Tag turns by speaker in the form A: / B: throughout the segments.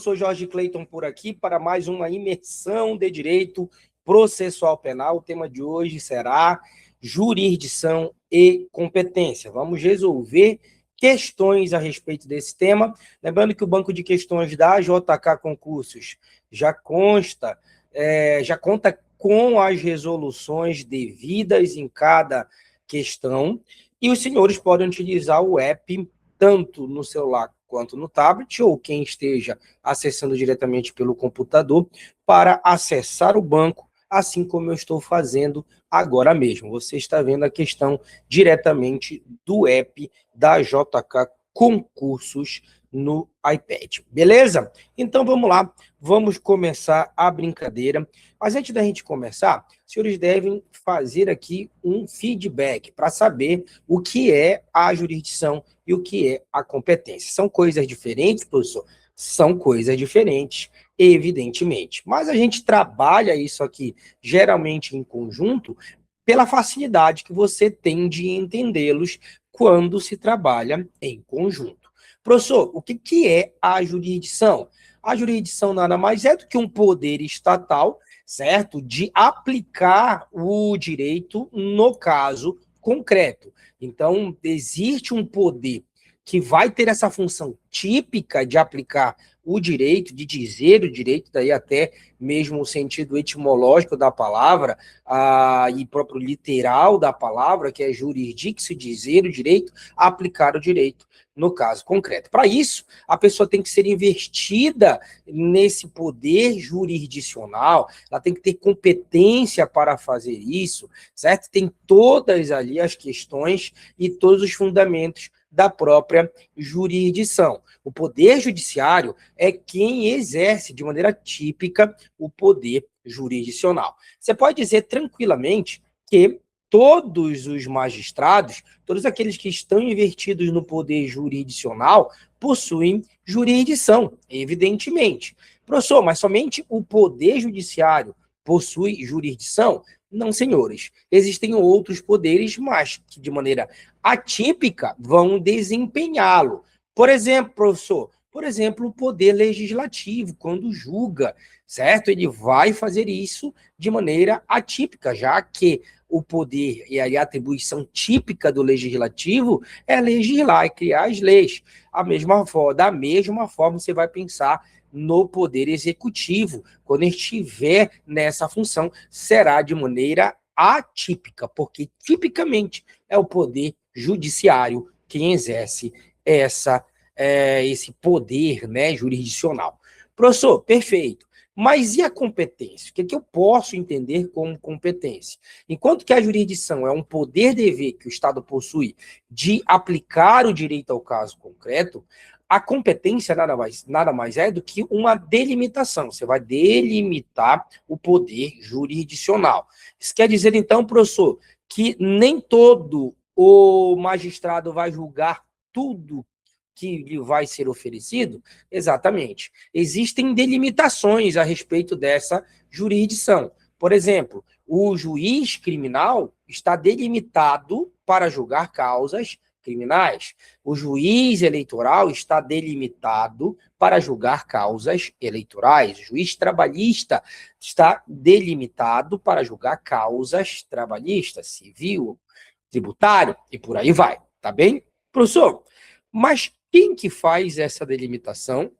A: Sou Jorge Clayton por aqui para mais uma imersão de direito processual penal. O tema de hoje será jurisdição e competência. Vamos resolver questões a respeito desse tema. Lembrando que o banco de questões da JK Concursos já conta com as resoluções devidas em cada questão e os senhores podem utilizar o app tanto no celular quanto no tablet, ou quem esteja acessando diretamente pelo computador, para acessar o banco, assim como eu estou fazendo agora mesmo. Você está vendo a questão diretamente do app da JK Concursos no iPad, beleza? Então vamos lá, vamos começar a brincadeira. Mas antes da gente começar, os senhores devem fazer aqui um feedback para saber o que é a jurisdição e o que é a competência. São coisas diferentes, professor? São coisas diferentes, evidentemente. Mas a gente trabalha isso aqui, geralmente em conjunto, pela facilidade que você tem de entendê-los quando se trabalha em conjunto. Professor, o que é a jurisdição? A jurisdição nada mais é do que um poder estatal, certo? De aplicar o direito no caso concreto. Então, existe um poder que vai ter essa função típica de aplicar o direito, de dizer o direito, daí até mesmo o sentido etimológico da palavra, e próprio literal da palavra, que é jurisdictio, dizer o direito, aplicar o direito no caso concreto. Para isso, a pessoa tem que ser investida nesse poder jurisdicional, ela tem que ter competência para fazer isso, certo? Tem todas ali as questões e todos os fundamentos da própria jurisdição. O poder judiciário é quem exerce de maneira típica o poder jurisdicional. Você pode dizer tranquilamente que todos os magistrados, todos aqueles que estão investidos no poder jurisdicional, possuem jurisdição, evidentemente. Professor, mas somente o poder judiciário possui jurisdição? Não, senhores. Existem outros poderes, mas que de maneira atípica vão desempenhá-lo. Por exemplo, professor, o poder legislativo, quando julga, certo? Ele vai fazer isso de maneira atípica, já que o poder e a atribuição típica do legislativo é legislar e criar as leis. Da mesma forma, você vai pensar no poder executivo. Quando estiver nessa função, será de maneira atípica, porque tipicamente é o poder judiciário quem exerce esse poder, né, jurisdicional. Professor, perfeito. Mas e a competência? O que eu posso entender como competência? Enquanto que a jurisdição é um poder-dever que o Estado possui de aplicar o direito ao caso concreto, a competência nada mais é do que uma delimitação. Você vai delimitar o poder jurisdicional. Isso quer dizer, então, professor, que nem todo o magistrado vai julgar tudo que lhe vai ser oferecido? Exatamente. Existem delimitações a respeito dessa jurisdição. Por exemplo, o juiz criminal está delimitado para julgar causas criminais. O juiz eleitoral está delimitado para julgar causas eleitorais. O juiz trabalhista está delimitado para julgar causas trabalhistas, civil, tributário e por aí vai. Tá bem? Professor, mas quem que faz essa delimitação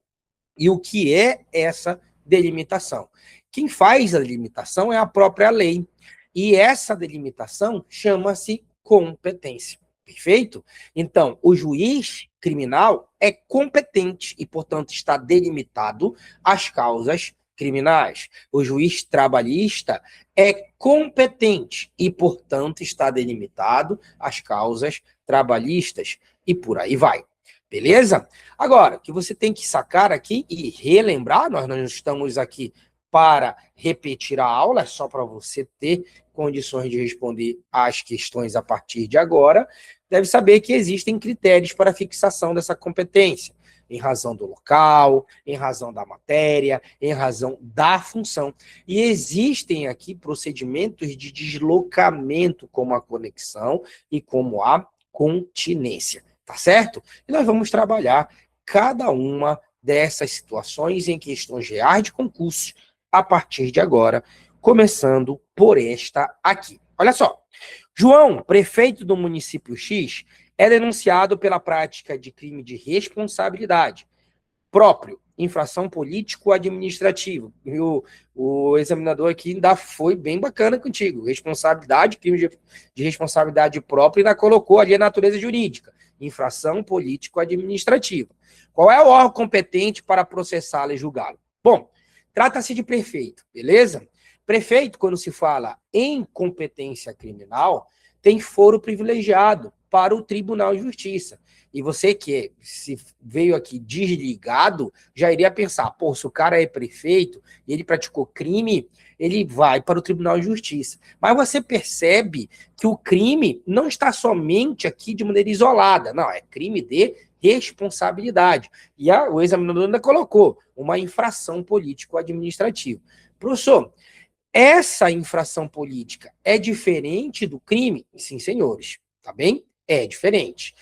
A: e o que é essa delimitação? Quem faz a delimitação é a própria lei. E essa delimitação chama-se competência. Perfeito? Então, o juiz criminal é competente e, portanto, está delimitado às causas criminais. O juiz trabalhista é competente e, portanto, está delimitado às causas trabalhistas e por aí vai. Beleza? Agora, o que você tem que sacar aqui e relembrar, nós não estamos aqui para repetir a aula, é só para você ter condições de responder às questões a partir de agora, deve saber que existem critérios para a fixação dessa competência, em razão do local, em razão da matéria, em razão da função. E existem aqui procedimentos de deslocamento, como a conexão e como a continência. Tá certo? E nós vamos trabalhar cada uma dessas situações em questões reais de concurso a partir de agora, começando por esta aqui. Olha só. João, prefeito do município X, é denunciado pela prática de crime de responsabilidade próprio, infração político-administrativa. E o examinador aqui ainda foi bem bacana contigo. Responsabilidade, crime de responsabilidade própria, e ainda colocou ali a natureza jurídica. Infração político-administrativa. Qual é o órgão competente para processá-lo e julgá-lo? Bom, trata-se de prefeito, beleza? Prefeito, quando se fala em competência criminal, tem foro privilegiado para o Tribunal de Justiça. E você que se veio aqui desligado, já iria pensar, pô, se o cara é prefeito e ele praticou crime, ele vai para o Tribunal de Justiça. Mas você percebe que o crime não está somente aqui de maneira isolada, não, é crime de responsabilidade. E o examinador ainda colocou uma infração político-administrativa. Professor, essa infração política é diferente do crime? Sim, senhores, tá bem? É diferente.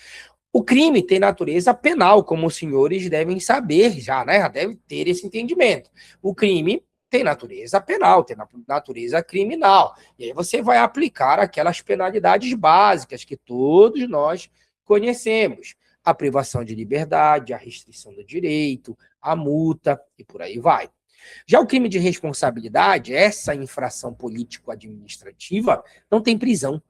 A: O crime tem natureza penal, como os senhores devem saber já, né? Já devem ter esse entendimento. O crime tem natureza penal, tem natureza criminal. E aí você vai aplicar aquelas penalidades básicas que todos nós conhecemos. A privação de liberdade, a restrição do direito, a multa e por aí vai. Já o crime de responsabilidade, essa infração político-administrativa, não tem prisão.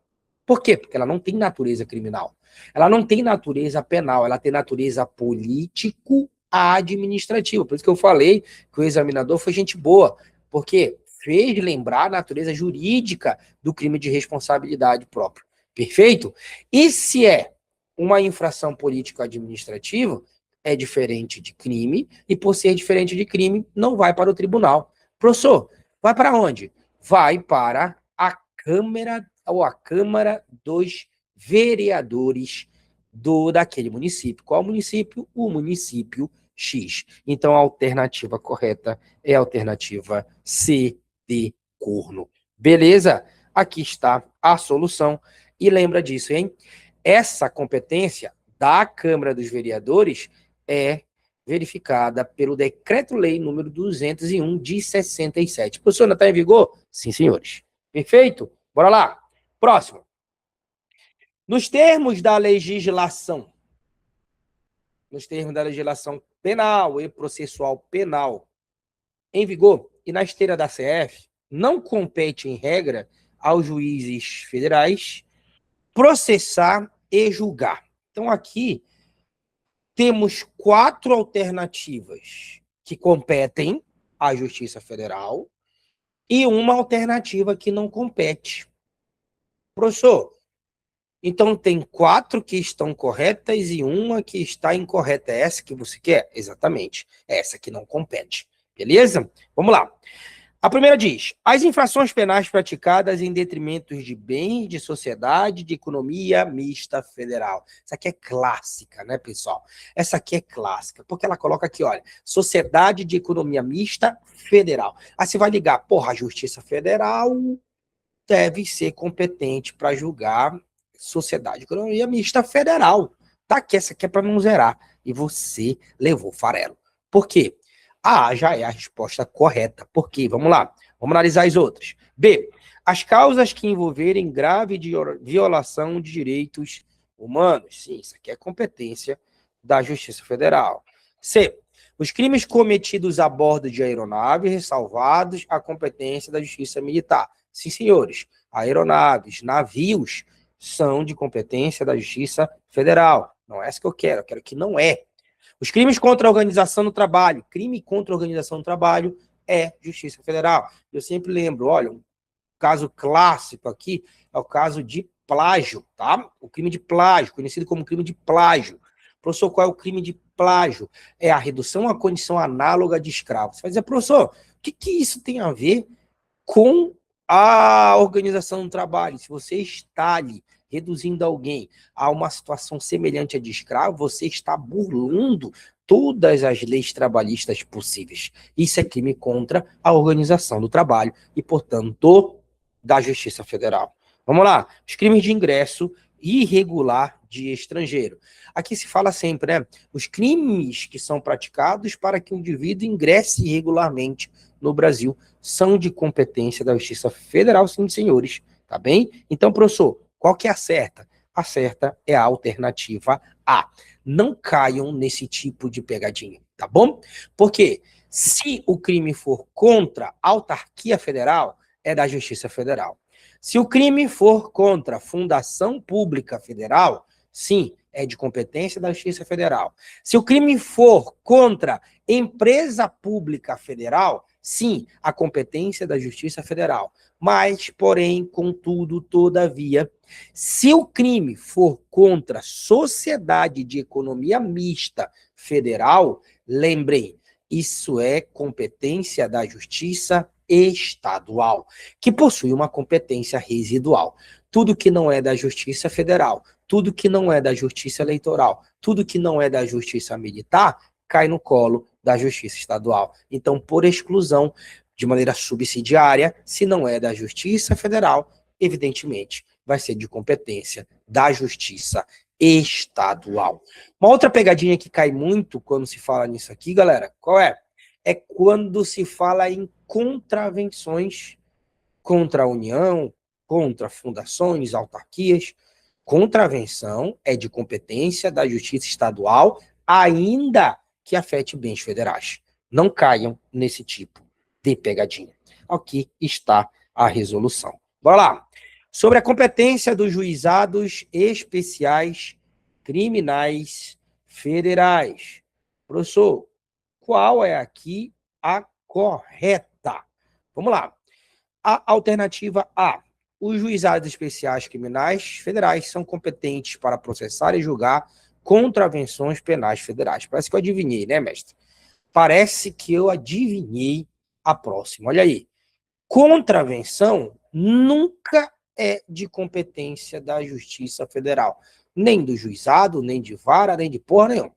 A: Por quê? Porque ela não tem natureza criminal. Ela não tem natureza penal, ela tem natureza político-administrativa. Por isso que eu falei que o examinador foi gente boa, porque fez lembrar a natureza jurídica do crime de responsabilidade própria. Perfeito? E se é uma infração político-administrativa, é diferente de crime, e por ser diferente de crime, não vai para o tribunal. Professor, vai para onde? Vai para a Câmara ou a Câmara dos Vereadores daquele município. Qual município? O município X. Então, a alternativa correta é a alternativa C de corno. Beleza? Aqui está a solução. E lembra disso, hein? Essa competência da Câmara dos Vereadores é verificada pelo Decreto-Lei número 201 de 67. Professor, ainda está em vigor? Sim, senhores. Perfeito? Bora lá. Próximo. Nos termos da legislação penal e processual penal em vigor e na esteira da CF, não compete, em regra, aos juízes federais processar e julgar. Então, aqui temos 4 alternativas que competem à Justiça Federal e uma alternativa que não compete. Professor, então tem 4 que estão corretas e uma que está incorreta. É essa que você quer? Exatamente. Essa que não compete. Beleza? Vamos lá. A primeira diz: as infrações penais praticadas em detrimento de bens, de sociedade, de economia mista federal. Essa aqui é clássica, né, pessoal? Essa aqui é clássica, porque ela coloca aqui, olha, sociedade de economia mista federal. Aí você vai ligar, porra, a Justiça Federal deve ser competente para julgar sociedade de economia mista federal. Tá aqui, essa aqui é para não zerar. E você levou farelo. Por quê? A já é a resposta correta. Por quê? Vamos lá. Vamos analisar as outras. B. As causas que envolverem grave violação de direitos humanos. Sim, isso aqui é competência da Justiça Federal. C. Os crimes cometidos a bordo de aeronaves ressalvados à competência da Justiça Militar. Sim, senhores. Aeronaves, navios são de competência da Justiça Federal. Não é essa que eu quero que não é. Os crimes contra a organização do trabalho. Crime contra a organização do trabalho é Justiça Federal. Eu sempre lembro, olha, um caso clássico aqui é o caso de plágio, tá? O crime de plágio, conhecido como crime de plágio. Professor, qual é o crime de plágio? É a redução à condição análoga de escravo. Você vai dizer, professor, o que isso tem a ver com a organização do trabalho? Se você está ali reduzindo alguém a uma situação semelhante à de escravo, você está burlando todas as leis trabalhistas possíveis. Isso é crime contra a organização do trabalho e, portanto, da Justiça Federal. Vamos lá. Os crimes de ingresso irregular de estrangeiro. Aqui se fala sempre, né? Os crimes que são praticados para que o indivíduo ingresse irregularmente no Brasil são de competência da Justiça Federal, sim, senhores. Tá bem? Então, professor, qual que é a certa? A certa é a alternativa A. Não caiam nesse tipo de pegadinha, tá bom? Porque se o crime for contra a autarquia federal, é da Justiça Federal. Se o crime for contra a Fundação Pública Federal, sim, é de competência da Justiça Federal. Se o crime for contra empresa pública federal, sim, a competência da Justiça Federal. Mas, porém, contudo, todavia, se o crime for contra sociedade de economia mista federal, lembrem, isso é competência da Justiça Estadual, que possui uma competência residual. Tudo que não é da Justiça Federal, tudo que não é da Justiça Eleitoral, tudo que não é da Justiça Militar, cai no colo da Justiça Estadual. Então, por exclusão, de maneira subsidiária, se não é da Justiça Federal, evidentemente, vai ser de competência da Justiça Estadual. Uma outra pegadinha que cai muito quando se fala nisso aqui, galera, qual é? É quando se fala em contravenções contra a União, contra fundações, autarquias. Contravenção é de competência da Justiça Estadual, ainda que afete bens federais. Não caiam nesse tipo de pegadinha. Aqui está a resolução. Bora lá. Sobre a competência dos juizados especiais criminais federais. Professor, qual é aqui a correta? Vamos lá. A alternativa A. Os juizados especiais criminais federais são competentes para processar e julgar contravenções penais federais. Parece que eu adivinhei, né, mestre? Parece que eu adivinhei a próxima. Olha aí. Contravenção nunca é de competência da Justiça Federal. Nem do juizado, nem de vara, nem de porra nenhuma.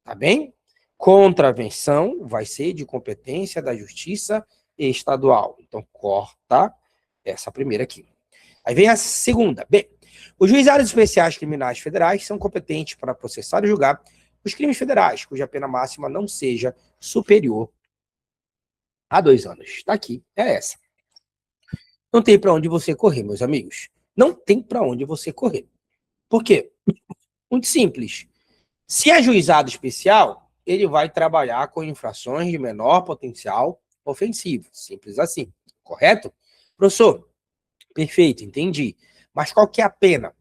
A: Tá bem? Contravenção vai ser de competência da Justiça Estadual. Então, corta essa primeira aqui. Aí vem a segunda. B. Os juizados especiais criminais federais são competentes para processar e julgar os crimes federais, cuja pena máxima não seja superior a 2 anos. Está aqui, é essa. Não tem para onde você correr, meus amigos. Não tem para onde você correr. Por quê? Muito simples. Se é juizado especial, ele vai trabalhar com infrações de menor potencial ofensivo. Simples assim. Correto? Professor, perfeito, entendi. Mas qual que é a pena?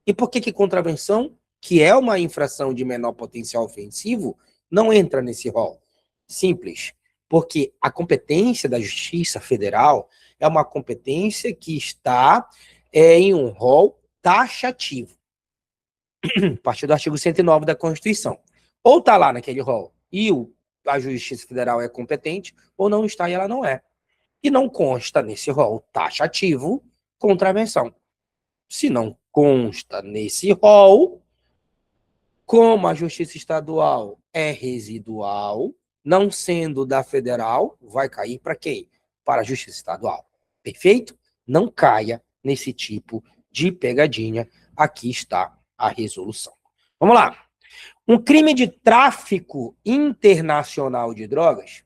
A: E por que contravenção, que é uma infração de menor potencial ofensivo, não entra nesse rol? Simples. Porque a competência da Justiça Federal é uma competência que está em um rol taxativo, a partir do artigo 109 da Constituição. Ou está lá naquele rol e a Justiça Federal é competente, ou não está e ela não é. E não consta nesse rol taxativo contravenção. Se não consta nesse rol, como a Justiça Estadual é residual, não sendo da federal, vai cair para quem? Para a Justiça Estadual. Perfeito? Não caia nesse tipo de pegadinha. Aqui está a resolução. Vamos lá. Um crime de tráfico internacional de drogas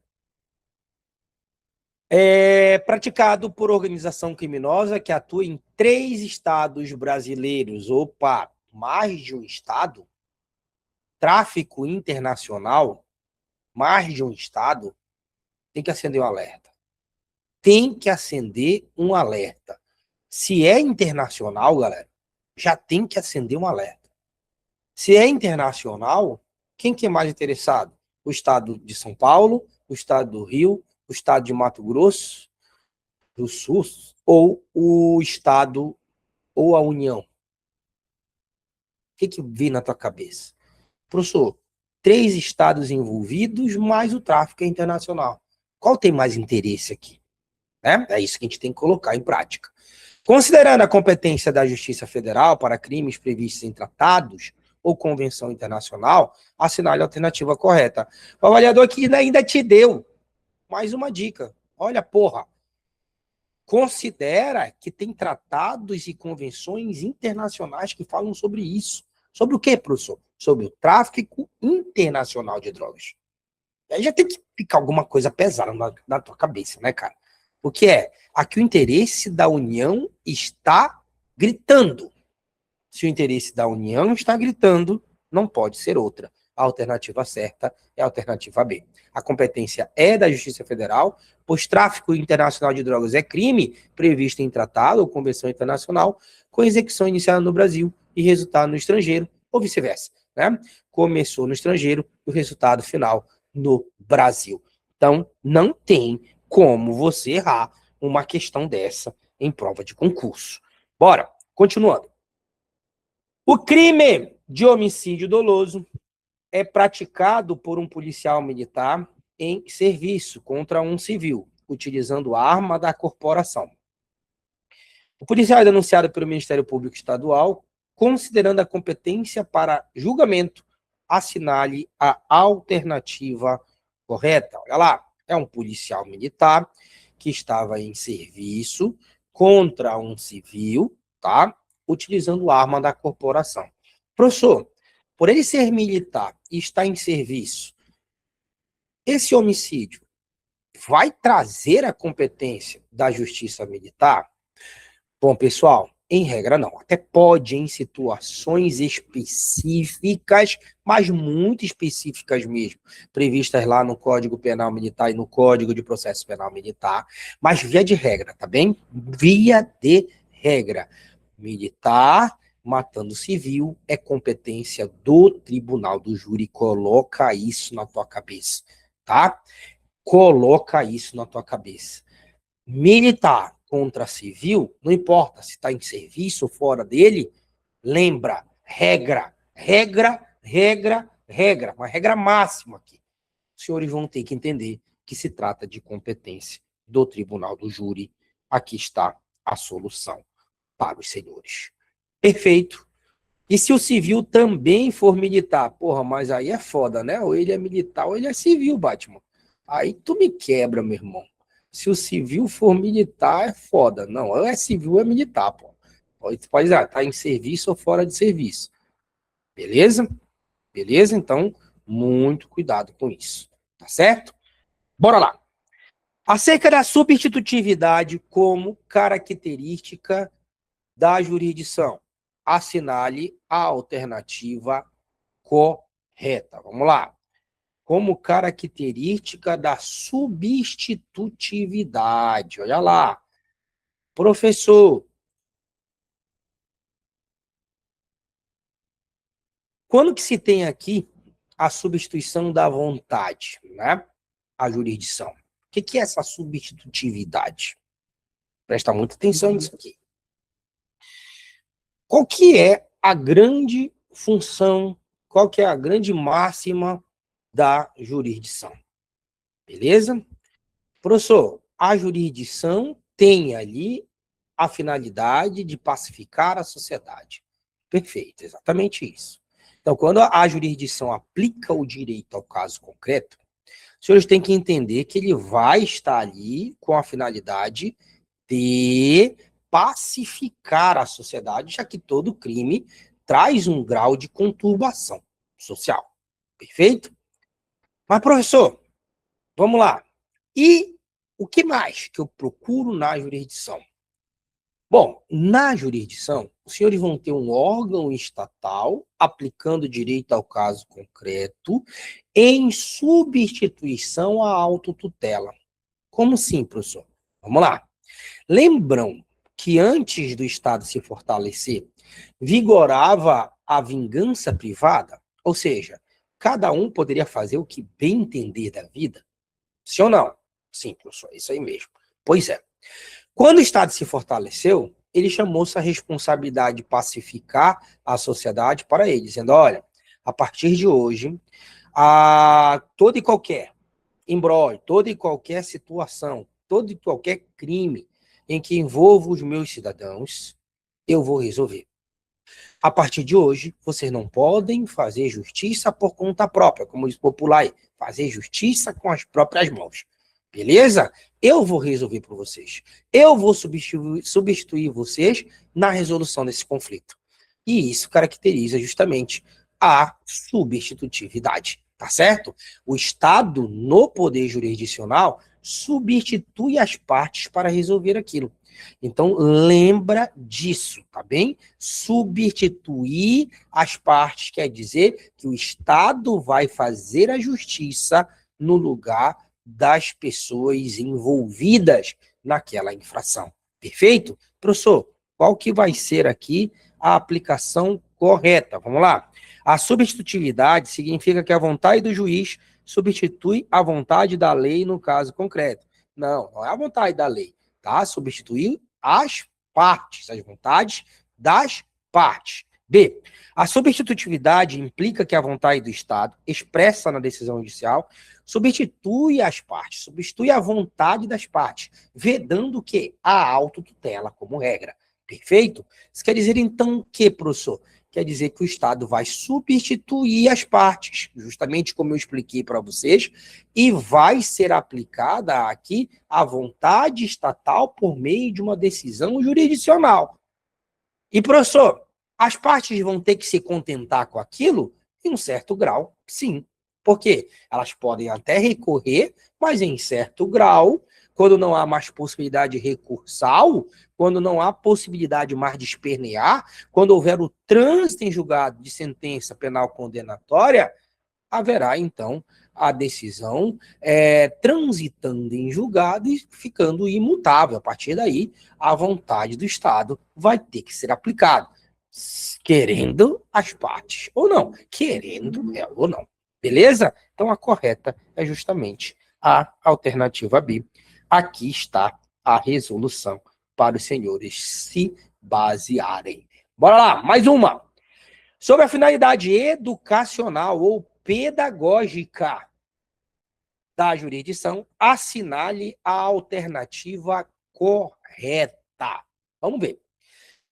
A: é praticado por organização criminosa que atua em 3 estados brasileiros. Opa, mais de um estado? Tráfico internacional, mais de um estado, tem que acender um alerta. Tem que acender um alerta. Se é internacional, galera, já tem que acender um alerta. Se é internacional, quem que é mais interessado? O estado de São Paulo, o estado do Rio, o estado de Mato Grosso do Sul, ou o estado, ou a União? O que vem na tua cabeça? Professor, 3 estados envolvidos, mais o tráfico internacional. Qual tem mais interesse aqui? É isso que a gente tem que colocar em prática. Considerando a competência da Justiça Federal para crimes previstos em tratados ou convenção internacional, assinale a alternativa correta. O avaliador aqui ainda te deu mais uma dica. Olha, porra, considera que tem tratados e convenções internacionais que falam sobre isso. Sobre o quê, professor? Sobre o tráfico internacional de drogas. Aí já tem que ficar alguma coisa pesada na tua cabeça, né, cara? O que é? Aqui o interesse da União está gritando. Se o interesse da União está gritando, não pode ser outra. A alternativa certa é a alternativa B. A competência é da Justiça Federal, pois tráfico internacional de drogas é crime previsto em tratado ou convenção internacional, com execução iniciada no Brasil e resultado no estrangeiro, ou vice-versa, né? Começou no estrangeiro e o resultado final no Brasil. Então, não tem como você errar uma questão dessa em prova de concurso. Bora, continuando. O crime de homicídio doloso é praticado por um policial militar em serviço contra um civil, utilizando arma da corporação. O policial é denunciado pelo Ministério Público Estadual, considerando a competência para julgamento, assinale a alternativa correta. Olha lá, é um policial militar que estava em serviço contra um civil, tá? Utilizando arma da corporação. Professor, por ele ser militar e estar em serviço, esse homicídio vai trazer a competência da justiça militar? Bom, pessoal, em regra não. Até pode em situações específicas, mas muito específicas mesmo, previstas lá no Código Penal Militar e no Código de Processo Penal Militar, mas via de regra, tá bem? Via de regra. Militar matando civil é competência do tribunal do júri. Coloca isso na tua cabeça, tá? Coloca isso na tua cabeça. Militar contra civil, não importa se está em serviço ou fora dele, lembra, regra, uma regra máxima aqui. Os senhores vão ter que entender que se trata de competência do tribunal do júri. Aqui está a solução para os senhores. Perfeito. E se o civil também for militar? Porra, mas aí é foda, né? Ou ele é militar ou ele é civil, Batman. Aí tu me quebra, meu irmão. Se o civil for militar, é foda. Não, ou é civil ou é militar, pô. Pode estar em serviço ou fora de serviço. Beleza? Beleza? Então, muito cuidado com isso. Tá certo? Bora lá. Acerca da substitutividade como característica da jurisdição, assinale a alternativa correta. Vamos lá. Como característica da substitutividade. Olha lá. Professor, quando que se tem aqui a substituição da vontade, né? A jurisdição. O que é essa substitutividade? Presta muita atenção nisso aqui. Qual que é a grande função, qual que é a grande máxima da jurisdição? Beleza? Professor, a jurisdição tem ali a finalidade de pacificar a sociedade. Perfeito, exatamente isso. Então, quando a jurisdição aplica o direito ao caso concreto, os senhores têm que entender que ele vai estar ali com a finalidade de pacificar a sociedade, já que todo crime traz um grau de conturbação social. Perfeito? Mas, professor, vamos lá. E o que mais que eu procuro na jurisdição? Bom, na jurisdição, os senhores vão ter um órgão estatal aplicando direito ao caso concreto em substituição à autotutela. Como assim, professor? Vamos lá. Lembram que antes do Estado se fortalecer, vigorava a vingança privada? Ou seja, cada um poderia fazer o que bem entender da vida? Sim ou não? Sim, professor, isso aí mesmo. Pois é. Quando o Estado se fortaleceu, ele chamou essa responsabilidade de pacificar a sociedade para ele, dizendo, olha, a partir de hoje, todo e qualquer imbróglio, toda e qualquer situação, todo e qualquer crime em que envolva os meus cidadãos, eu vou resolver. A partir de hoje, vocês não podem fazer justiça por conta própria, como diz popular aí, fazer justiça com as próprias mãos. Beleza? Eu vou resolver por vocês. Eu vou substituir vocês na resolução desse conflito. E isso caracteriza justamente a substitutividade, tá certo? O Estado, no poder jurisdicional, substitui as partes para resolver aquilo. Então, lembra disso, tá bem? Substituir as partes quer dizer que o Estado vai fazer a justiça no lugar das pessoas envolvidas naquela infração. Perfeito? Professor, qual que vai ser aqui a aplicação correta? Vamos lá. A substitutividade significa que a vontade do juiz substitui a vontade da lei no caso concreto. Não, não é a vontade da lei, tá? Substituir as partes, as vontades das partes. B. A substitutividade implica que a vontade do Estado, expressa na decisão judicial, substitui as partes, substitui a vontade das partes, vedando que a autotutela como regra. Perfeito? Isso quer dizer, então, o que, professor? Quer dizer que o Estado vai substituir as partes, justamente como eu expliquei para vocês, e vai ser aplicada aqui a vontade estatal por meio de uma decisão jurisdicional. E, professor, as partes vão ter que se contentar com aquilo? Em um certo grau, sim. Por quê? Elas podem até recorrer, mas em certo grau, quando não há mais possibilidade recursal, quando não há possibilidade mais de espernear, quando houver o trânsito em julgado de sentença penal condenatória, haverá, então, a decisão transitando em julgado e ficando imutável. A partir daí, a vontade do Estado vai ter que ser aplicada, querendo as partes ou não, querendo ela ou não. Beleza? Então, a correta é justamente a alternativa B. Aqui está a resolução para os senhores se basearem. Bora lá, mais uma. Sobre a finalidade educacional ou pedagógica da jurisdição, assinale a alternativa correta. Vamos ver.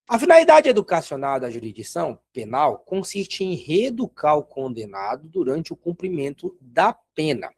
A: A finalidade educacional da jurisdição penal consiste em reeducar o condenado durante o cumprimento da pena.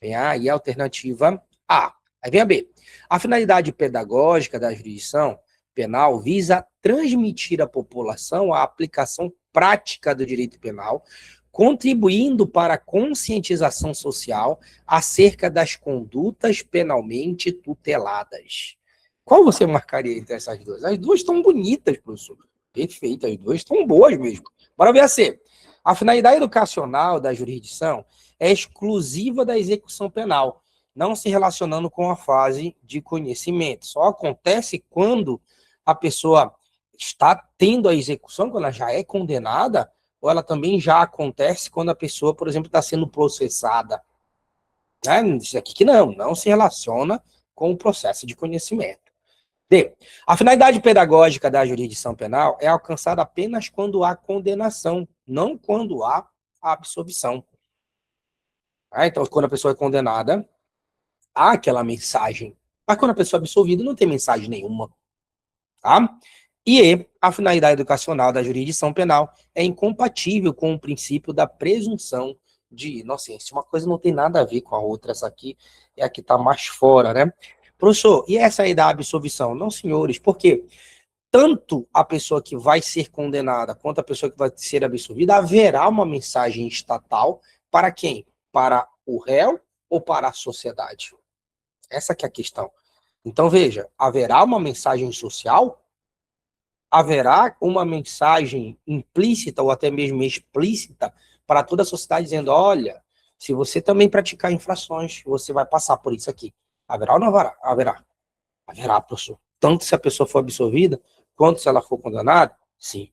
A: Vem aí a alternativa A. Aí vem a B. A finalidade pedagógica da jurisdição penal visa transmitir à população a aplicação prática do direito penal, contribuindo para a conscientização social acerca das condutas penalmente tuteladas. Qual você marcaria entre essas duas? As duas estão bonitas, professor. Perfeito, as duas estão boas mesmo. Bora ver a C. A finalidade educacional da jurisdição é exclusiva da execução penal, não se relacionando com a fase de conhecimento. Só acontece quando a pessoa está tendo a execução, quando ela já é condenada, ou ela também já acontece quando a pessoa, por exemplo, está sendo processada. Né? Isso aqui que não se relaciona com o processo de conhecimento. D. A finalidade pedagógica da jurisdição penal é alcançada apenas quando há condenação, não quando há absolvição. Então, quando a pessoa é condenada, há aquela mensagem. Mas quando a pessoa é absolvida, não tem mensagem nenhuma. Tá? E a finalidade educacional da jurisdição penal é incompatível com o princípio da presunção de inocência. Uma coisa não tem nada a ver com a outra. Essa aqui é a que está mais fora, né? Professor, e essa aí da absolvição? Não, senhores, porque tanto a pessoa que vai ser condenada quanto a pessoa que vai ser absolvida, haverá uma mensagem estatal para quem? Para o réu ou para a sociedade? Essa que é a questão. Então, veja, haverá uma mensagem social? Haverá uma mensagem implícita ou até mesmo explícita para toda a sociedade dizendo, olha, se você também praticar infrações, você vai passar por isso aqui. Haverá ou não haverá? Haverá. Haverá, professor. Tanto se a pessoa for absolvida, quanto se ela for condenada? Sim.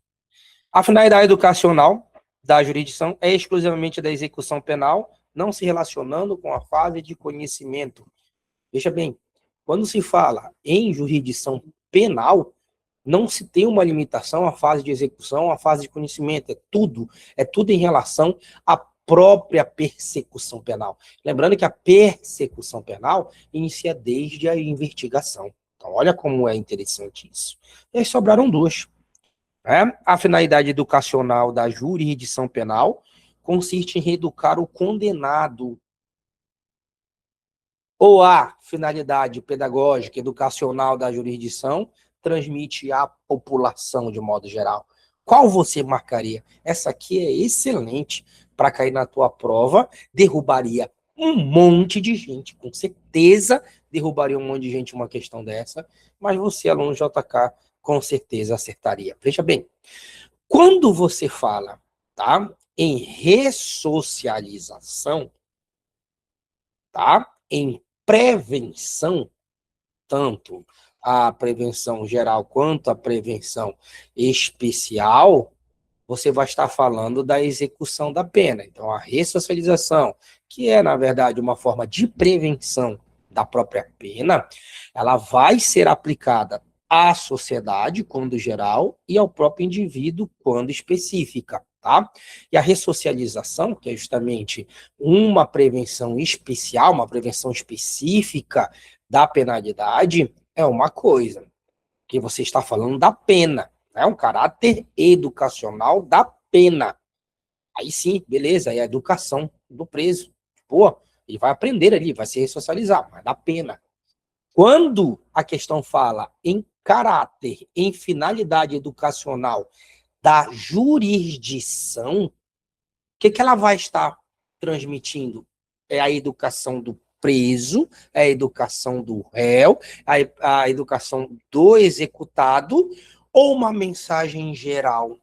A: A finalidade educacional da jurisdição é exclusivamente da execução penal, não se relacionando com a fase de conhecimento. Veja bem, quando se fala em jurisdição penal, não se tem uma limitação à fase de execução, à fase de conhecimento. É tudo em relação à própria persecução penal. Lembrando que a persecução penal inicia desde a investigação. Então, olha como é interessante isso. E aí sobraram duas. Né? A finalidade educacional da jurisdição penal consiste em reeducar o condenado ou a finalidade pedagógica, educacional da jurisdição transmite à população de modo geral? Qual você marcaria? Essa aqui é excelente para cair na tua prova, derrubaria um monte de gente, com certeza derrubaria um monte de gente uma questão dessa, mas você, aluno JK, com certeza acertaria. Veja bem, quando você fala, tá, em ressocialização, tá, em prevenção, tanto a prevenção geral quanto a prevenção especial, você vai estar falando da execução da pena. Então, a ressocialização, que é, na verdade, uma forma de prevenção da própria pena, ela vai ser aplicada à sociedade, quando geral, e ao próprio indivíduo, quando específica, tá? E a ressocialização, que é justamente uma prevenção especial, uma prevenção específica da penalidade, é uma coisa, que você está falando da pena, né? Um caráter educacional da pena. Aí sim, beleza, é a educação do preso. Pô, ele vai aprender ali, vai se ressocializar, mas da pena. Quando a questão fala em caráter, em finalidade educacional da jurisdição, o que ela vai estar transmitindo? É a educação do preso, é a educação do réu, a educação do executado, ou uma mensagem geral,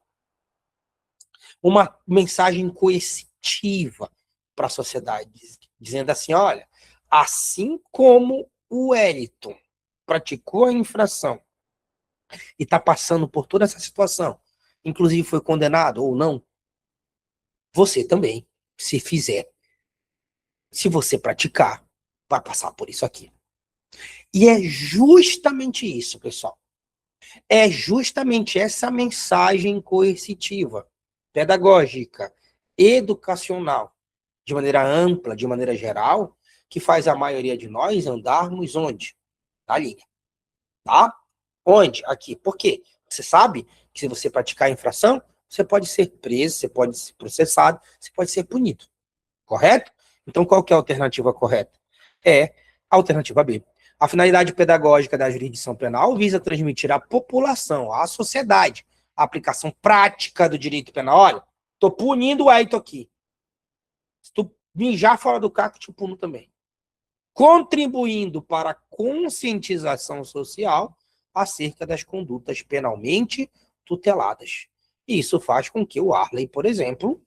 A: uma mensagem coercitiva para a sociedade, dizendo assim, olha, assim como o Wellington praticou a infração e está passando por toda essa situação, inclusive foi condenado ou não, você também, se fizer, se você praticar, vai passar por isso aqui. E é justamente isso, pessoal. É justamente essa mensagem coercitiva, pedagógica, educacional, de maneira ampla, de maneira geral, que faz a maioria de nós andarmos onde? Na linha. Tá? Onde? Aqui. Por quê? Você sabe que se você praticar a infração, você pode ser preso, você pode ser processado, você pode ser punido. Correto? Então, qual que é a alternativa correta? É a alternativa B. A finalidade pedagógica da jurisdição penal visa transmitir à população, à sociedade, a aplicação prática do direito penal. Olha, estou punindo o Aito aqui. Se tu mijar fora do carro, te puno também. Contribuindo para a conscientização social acerca das condutas penalmente tuteladas. Isso faz com que o Arley, por exemplo,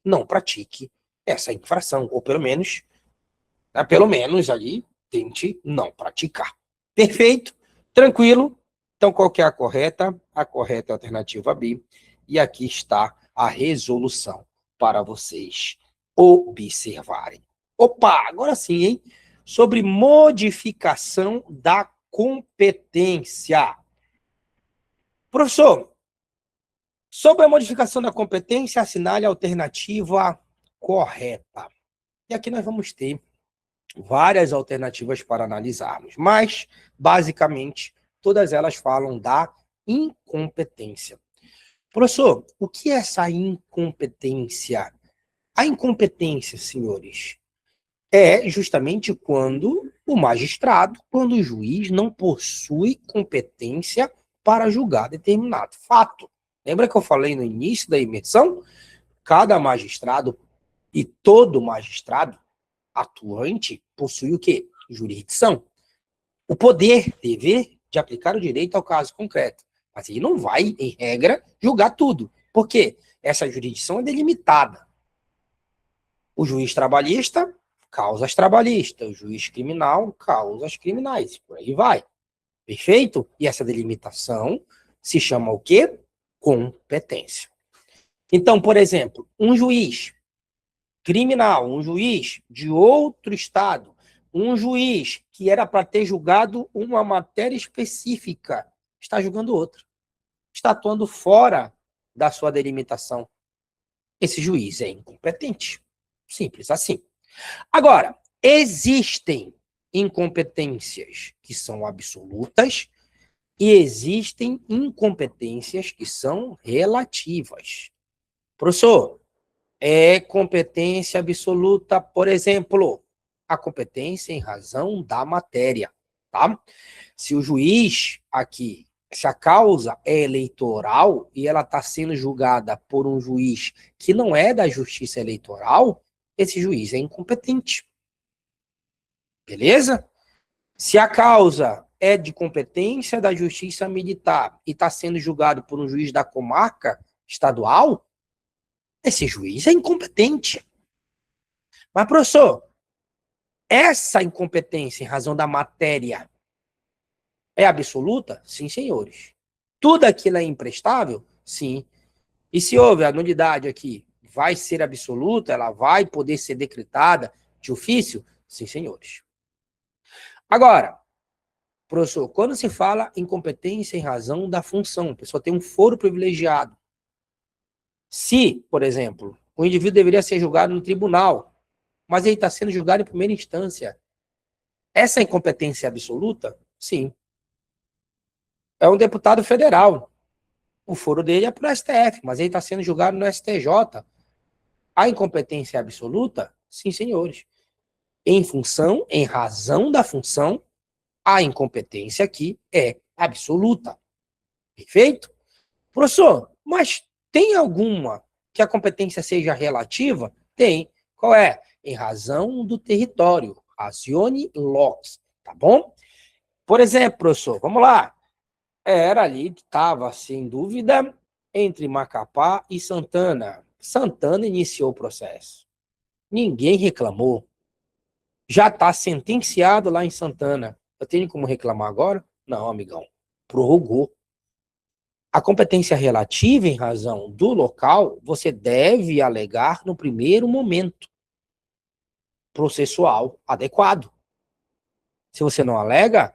A: não pratique essa infração, ou pelo menos ali, tente não praticar. Perfeito? Tranquilo? Então, qual que é a correta? A correta é a alternativa B. E aqui está a resolução para vocês observarem. Opa, agora sim, hein? Sobre modificação da competência. Professor, sobre a modificação da competência, assinale a alternativa correta. E aqui nós vamos ter várias alternativas para analisarmos, mas, basicamente, todas elas falam da incompetência. Professor, o que é essa incompetência? A incompetência, senhores, é justamente quando o magistrado, quando o juiz não possui competência para julgar determinado fato. Lembra que eu falei no início da imersão? Cada magistrado e todo magistrado atuante possui o quê? Jurisdição. O poder, dever de aplicar o direito ao caso concreto. Mas ele não vai, em regra, julgar tudo. Por quê? Essa jurisdição é delimitada. O juiz trabalhista, causas trabalhistas. O juiz criminal, causas criminais. Por aí vai. Perfeito? E essa delimitação se chama o quê? Competência. Então, por exemplo, um juiz criminal, um juiz de outro estado, um juiz que era para ter julgado uma matéria específica, está julgando outra. Está atuando fora da sua delimitação. Esse juiz é incompetente. Simples assim. Agora, existem incompetências que são absolutas e existem incompetências que são relativas. Professor, é competência absoluta, por exemplo, a competência em razão da matéria, tá? Se o juiz aqui, se a causa é eleitoral e ela está sendo julgada por um juiz que não é da justiça eleitoral, esse juiz é incompetente. Beleza? Se a causa é de competência da justiça militar e está sendo julgado por um juiz da comarca estadual, esse juiz é incompetente. Mas, professor, essa incompetência em razão da matéria é absoluta? Sim, senhores. Tudo aquilo é imprestável? Sim. E se houve a nulidade aqui, vai ser absoluta? Ela vai poder ser decretada de ofício? Sim, senhores. Agora, professor, quando se fala em competência em razão da função, a pessoa tem um foro privilegiado. Se, por exemplo, o indivíduo deveria ser julgado no tribunal, mas ele está sendo julgado em primeira instância, essa incompetência é absoluta? Sim. É um deputado federal. O foro dele é para o STF, mas ele está sendo julgado no STJ. A incompetência é absoluta? Sim, senhores. Em função, em razão da função, a incompetência aqui é absoluta. Perfeito? Professor, mas tem alguma que a competência seja relativa? Tem. Qual é? Em razão do território. Ratione loci, tá bom? Por exemplo, professor, vamos lá. Era ali que estava, sem dúvida, entre Macapá e Santana. Santana iniciou o processo. Ninguém reclamou. Já está sentenciado lá em Santana. Eu tenho como reclamar agora? Não, amigão. Prorrogou. A competência relativa em razão do local, você deve alegar no primeiro momento processual adequado. Se você não alega,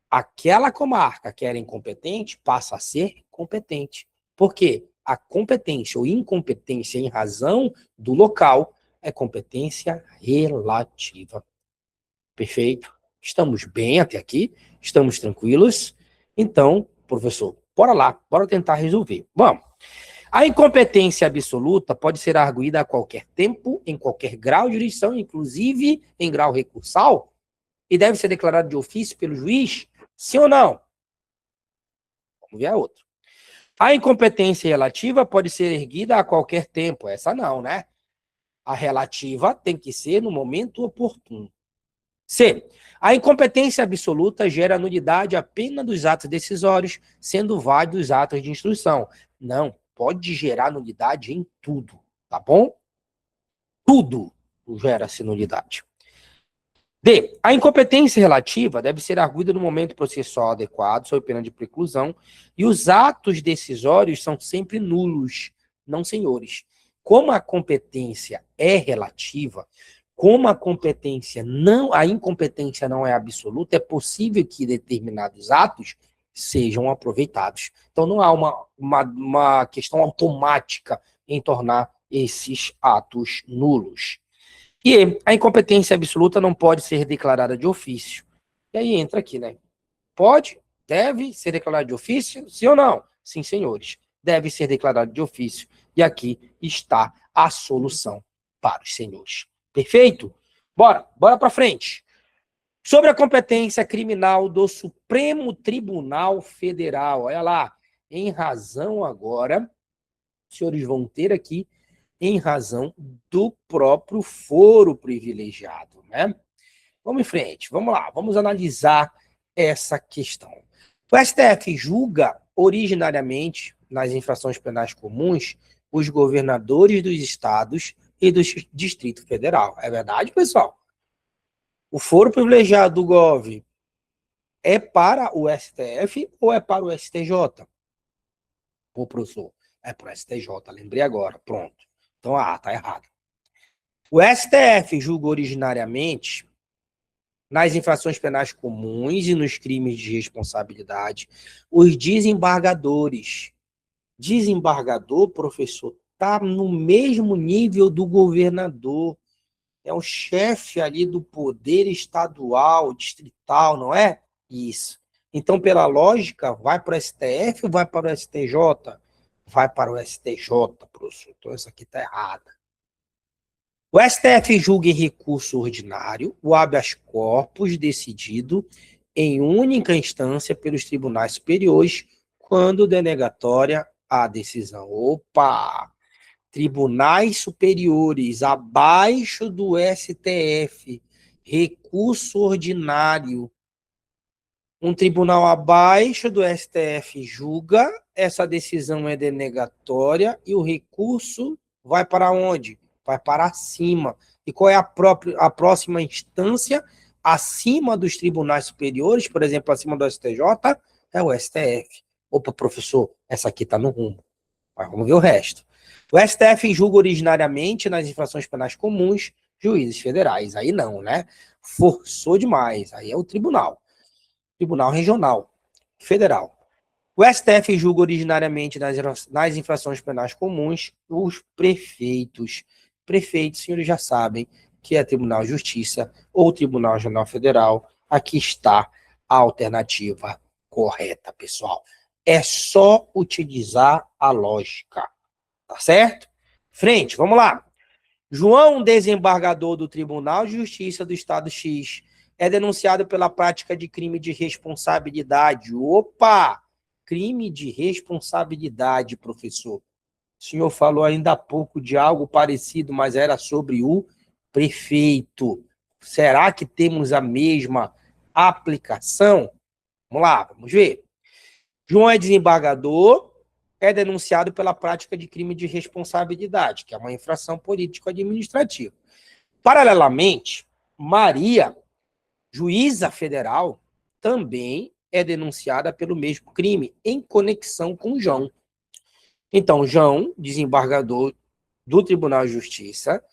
A: aquela comarca que era incompetente passa a ser competente. Por quê? A competência ou incompetência em razão do local é competência relativa. Perfeito? Estamos bem até aqui? Estamos tranquilos? Então, professor, bora lá, bora tentar resolver. Vamos. A incompetência absoluta pode ser arguída a qualquer tempo, em qualquer grau de jurisdição, inclusive em grau recursal, e deve ser declarada de ofício pelo juiz, sim ou não? Vamos ver a outra. A incompetência relativa pode ser erguida a qualquer tempo. Essa não, né? A relativa tem que ser no momento oportuno. C. A incompetência absoluta gera nulidade apenas dos atos decisórios, sendo válidos os atos de instrução. Não, pode gerar nulidade em tudo, tá bom? Tudo gera-se nulidade. D. A incompetência relativa deve ser arguida no momento processual adequado, sob pena de preclusão, e os atos decisórios são sempre nulos, não senhores. Como a competência é relativa, como a incompetência não é absoluta, é possível que determinados atos sejam aproveitados. Então, não há uma questão automática em tornar esses atos nulos. E a incompetência absoluta não pode ser declarada de ofício. E aí entra aqui, né? Pode, deve ser declarada de ofício, sim ou não? Sim, senhores. Deve ser declarado de ofício. E aqui está a solução para os senhores. Perfeito? Bora para frente. Sobre a competência criminal do Supremo Tribunal Federal. Olha lá. Em razão agora, os senhores vão ter aqui em razão do próprio foro privilegiado, né? Vamos em frente, vamos lá, vamos analisar essa questão. O STF julga originariamente, nas infrações penais comuns, os governadores dos estados e do Distrito Federal. É verdade, pessoal? O foro privilegiado do GOV é para o STF ou é para o STJ? Pô, professor, é para o STJ, lembrei agora, pronto. Então, tá errado. O STF julga originariamente nas infrações penais comuns e nos crimes de responsabilidade os desembargadores. Desembargador, professor, está no mesmo nível do governador. É o chefe ali do poder estadual, distrital, não é? Isso. Então, pela lógica, vai para o STF ou vai para o STJ? Vai para o STJ, professor. Então, essa aqui está errada. O STF julga em recurso ordinário o habeas corpus decidido em única instância pelos tribunais superiores quando denegatória a decisão. Opa! Tribunais superiores abaixo do STF, recurso ordinário. Um tribunal abaixo do STF julga, essa decisão é denegatória e o recurso vai para onde? Vai para cima. E qual é a próxima instância acima dos tribunais superiores, por exemplo, acima do STJ? É o STF. Opa, professor, essa aqui está no rumo. Mas vamos ver o resto. O STF julga originariamente nas infrações penais comuns juízes federais. Aí não, né? Forçou demais. Aí é o tribunal. Tribunal Regional Federal. O STF julga originariamente nas infrações penais comuns os prefeitos. Prefeitos, senhores já sabem que é Tribunal de Justiça ou Tribunal Regional Federal. Aqui está a alternativa correta, pessoal. É só utilizar a lógica, tá certo? Frente, vamos lá. João, desembargador do Tribunal de Justiça do Estado X, é denunciado pela prática de crime de responsabilidade. Opa! Crime de responsabilidade, professor. O senhor falou ainda há pouco de algo parecido, mas era sobre o prefeito. Será que temos a mesma aplicação? Vamos lá, vamos ver. João é desembargador, é denunciado pela prática de crime de responsabilidade, que é uma infração político-administrativa. Paralelamente, Maria, juíza federal, também é denunciada pelo mesmo crime, em conexão com João. Então, João, desembargador do Tribunal de Justiça,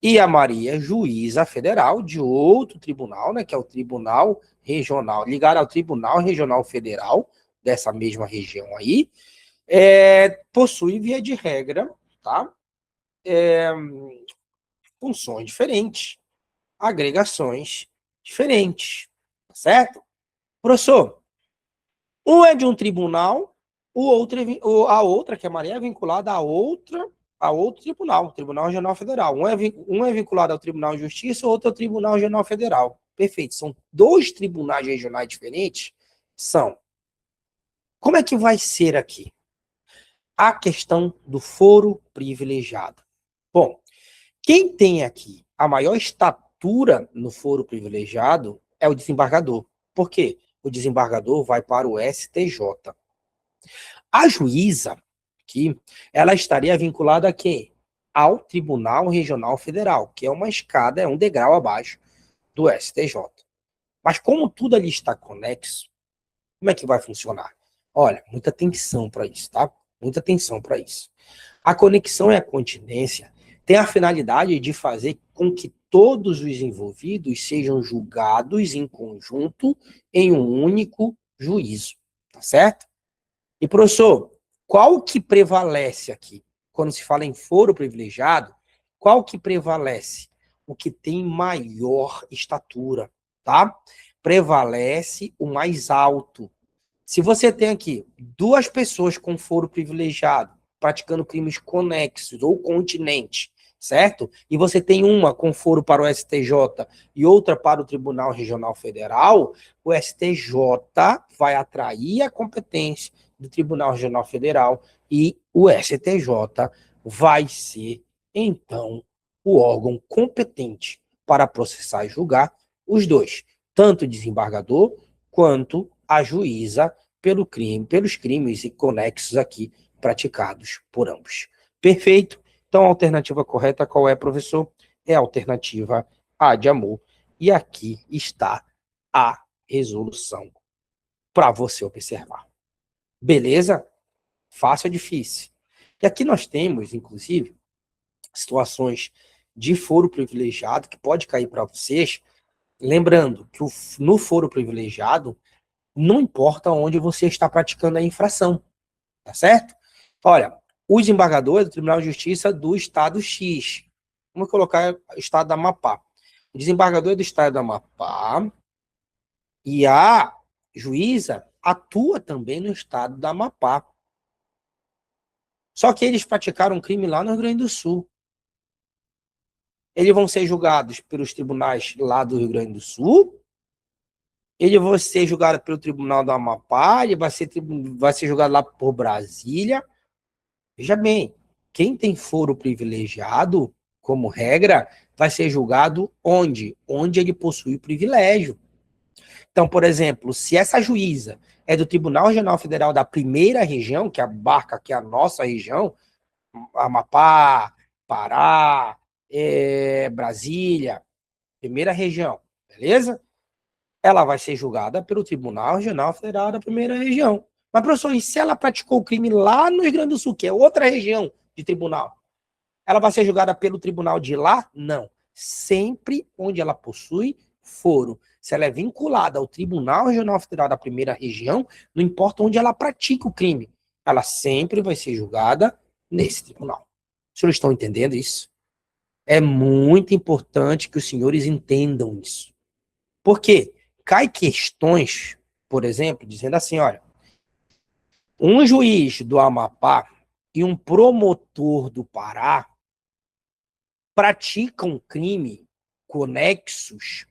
A: e a Maria, juíza federal de outro tribunal, né, que é o Tribunal Regional, ligado ao Tribunal Regional Federal, dessa mesma região aí, possui, via de regra, tá? Funções diferentes, agregações diferentes, tá certo? Professor, um é de um tribunal, a outra, que é a Maria, é vinculada a outro tribunal, Tribunal Regional Federal. Um é vinculado ao Tribunal de Justiça, o outro ao Tribunal Regional Federal. Perfeito. São dois tribunais regionais diferentes? São. Como é que vai ser aqui? A questão do foro privilegiado. Bom, quem tem aqui a maior estatura no foro privilegiado é o desembargador. Por quê? O desembargador vai para o STJ. A juíza, aqui, ela estaria vinculada a quem? Ao Tribunal Regional Federal, que é uma escada, é um degrau abaixo do STJ. Mas como tudo ali está conexo, como é que vai funcionar? Olha, muita atenção para isso, tá? Muita atenção para isso. A conexão e a continência tem a finalidade de fazer com que todos os envolvidos sejam julgados em conjunto em um único juízo, tá certo? E, professor, qual que prevalece aqui? Quando se fala em foro privilegiado, qual que prevalece? O que tem maior estatura, tá? Prevalece o mais alto. Se você tem aqui duas pessoas com foro privilegiado, praticando crimes conexos ou continentes, certo? E você tem uma com foro para o STJ e outra para o Tribunal Regional Federal, o STJ vai atrair a competência do Tribunal Regional Federal e o STJ vai ser, então, o órgão competente para processar e julgar os dois, tanto o desembargador quanto a juíza pelos crimes e conexos aqui praticados por ambos. Perfeito? Então, a alternativa correta qual é, professor? É a alternativa A de amor. E aqui está a resolução para você observar. Beleza? Fácil ou difícil? E aqui nós temos, inclusive, situações de foro privilegiado que pode cair para vocês. Lembrando que no foro privilegiado, não importa onde você está praticando a infração, tá certo? Olha, o desembargador é do Tribunal de Justiça do Estado X. Vamos colocar o Estado do Amapá. O desembargador é do Estado do Amapá e a juíza atua também no Estado do Amapá. Só que eles praticaram um crime lá no Rio Grande do Sul. Eles vão ser julgados pelos tribunais lá do Rio Grande do Sul, ele vai ser julgado pelo Tribunal do Amapá, ele vai ser julgado lá por Brasília. Veja bem, quem tem foro privilegiado, como regra, vai ser julgado onde? Onde ele possui privilégio. Então, por exemplo, se essa juíza é do Tribunal Regional Federal da primeira região, que abarca aqui a nossa região, Amapá, Pará, Brasília, primeira região, beleza? Ela vai ser julgada pelo Tribunal Regional Federal da primeira região. Mas, professor, e se ela praticou o crime lá no Rio Grande do Sul, que é outra região de tribunal? Ela vai ser julgada pelo tribunal de lá? Não. Sempre onde ela possui foro. Se ela é vinculada ao Tribunal Regional Federal da primeira região, não importa onde ela pratica o crime, ela sempre vai ser julgada nesse tribunal. Os senhores estão entendendo isso? É muito importante que os senhores entendam isso. Por quê? Cai questões, por exemplo, dizendo assim, olha, um juiz do Amapá e um promotor do Pará praticam crime conexos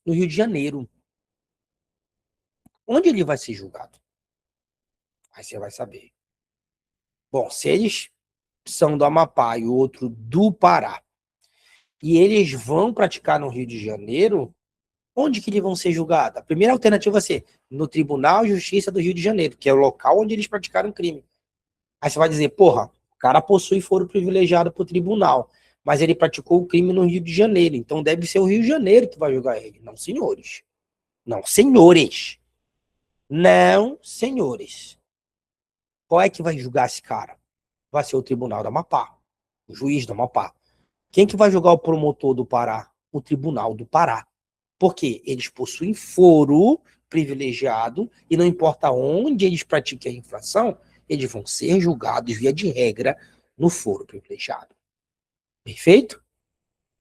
A: no Rio de Janeiro. Onde ele vai ser julgado? Aí você vai saber. Bom, se eles são do Amapá e o outro do Pará, e eles vão praticar no Rio de Janeiro, onde que eles vão ser julgados? A primeira alternativa vai ser no Tribunal de Justiça do Rio de Janeiro, que é o local onde eles praticaram crime. Aí você vai dizer, porra, o cara possui foro privilegiado para o tribunal, mas ele praticou o crime no Rio de Janeiro, então deve ser o Rio de Janeiro que vai julgar ele. Não, senhores. Não, senhores. Não, senhores. Qual é que vai julgar esse cara? Vai ser o Tribunal do Amapá, o juiz do Amapá. Quem que vai julgar o promotor do Pará? O Tribunal do Pará. Porque eles possuem foro privilegiado e não importa onde eles pratiquem a infração, eles vão ser julgados, via de regra, no foro privilegiado. Perfeito?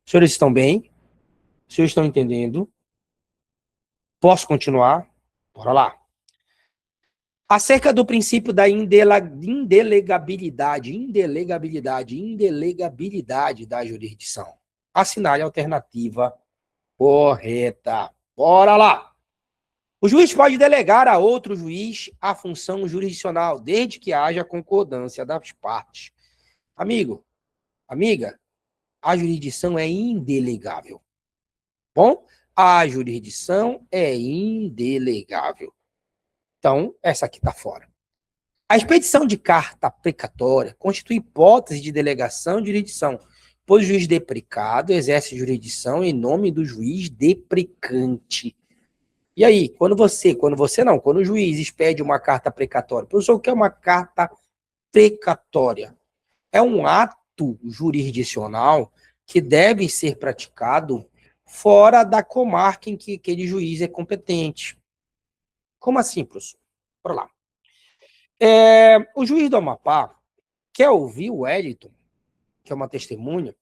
A: Os senhores estão bem? Os senhores estão entendendo? Posso continuar? Bora lá. Acerca do princípio da indelegabilidade da jurisdição. Assinale a alternativa correta. Bora lá. O juiz pode delegar a outro juiz a função jurisdicional, desde que haja concordância das partes. Amigo, amiga, a jurisdição é indelegável. Bom, a jurisdição é indelegável. Então, essa aqui está fora. A expedição de carta precatória constitui hipótese de delegação de jurisdição, pois o juiz deprecado exerce jurisdição em nome do juiz deprecante. E aí, quando o juiz expede uma carta precatória, professor, o que é uma carta precatória? É um ato jurisdicional que deve ser praticado fora da comarca em que aquele juiz é competente. Como assim, professor? Bora lá. O juiz do Amapá quer ouvir o Wellington, que é uma testemunha,